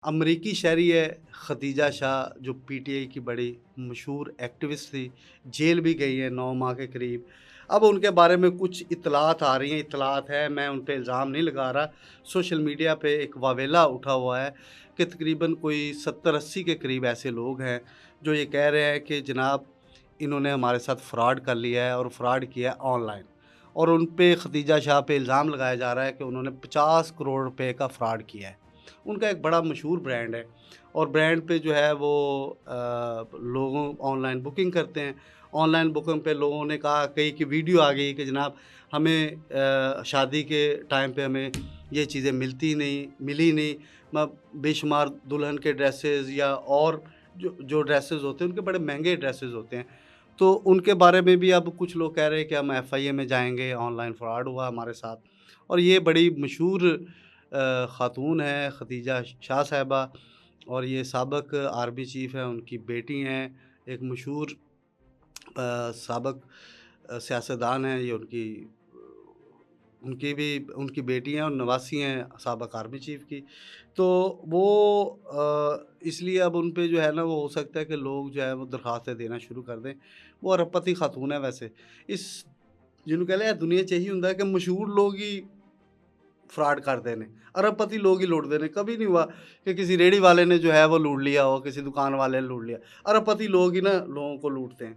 अमरीकी शहरी है खदीजा शाह, जो पीटीआई की बड़ी मशहूर एक्टिविस्ट थी, जेल भी गई है 9 माह के करीब। अब उनके बारे में कुछ इत्तलात आ रही हैं, इत्तलात है, मैं उन पे इल्ज़ाम नहीं लगा रहा। सोशल मीडिया पे एक वावेला उठा हुआ है कि तकरीबन कोई 70-80 के करीब ऐसे लोग हैं, जो ये कह रहे हैं कि जनाब इन्होंने हमारे साथ फ्रॉड कर लिया है और फ्रॉड किया है ऑनलाइन। और उन पे खदीजा शाह पे इल्ज़ाम लगाया जा रहा है कि उन्होंने 50 करोड़ रुपए का फ्रॉड किया है। उनका एक बड़ा मशहूर ब्रांड है और ब्रांड पे जो है वो लोगों ऑनलाइन बुकिंग करते हैं। ऑनलाइन बुकिंग पे लोगों ने कहा, कई की वीडियो आ गई कि जनाब हमें शादी के टाइम पे हमें ये चीज़ें मिली नहीं। म बेशुमार दुल्हन के ड्रेसेस या और जो जो ड्रेसेस होते हैं उनके बड़े महँगे ड्रेसेस होते हैं। तो उनके बारे में भी अब कुछ लोग कह रहे हैं कि हम एफआईए में जाएँगे, ऑनलाइन फ्रॉड हुआ हमारे साथ। और ये बड़ी मशहूर ख़ातून हैं खदीजा शाह साहिबा, और ये साबिक़ आर्मी चीफ़ हैं, उनकी बेटी हैं, एक मशहूर साबिक़ सियासतदान हैं, ये उनकी भी उनकी बेटी हैं और नवासी हैं साबिक़ आर्मी चीफ़ की। तो वो इसलिए अब उन पे जो है ना, वो हो सकता है कि लोग जो है वो दरख़्वास्तें देना शुरू कर दें। वो अरबपति ख़ातून है वैसे। इस ਜਿਹਨੂੰ ਕਹਿੰਦੇ ਆ ਦੁਨੀਆ 'ਚ ਇਹੀ ਹੁੰਦਾ ਕਿ ਮਸ਼ਹੂਰ ਲੋਕ ਹੀ फ्रॉड करते ने, अरबपति लोग ही लूटते ने। कभी नहीं हुआ कि किसी रेहड़ी वाले ने जो है वो लूट लिया हो, किसी दुकान वाले ने लूट लिया। अरबपति लोग ही ना लोगों को लूटते हैं।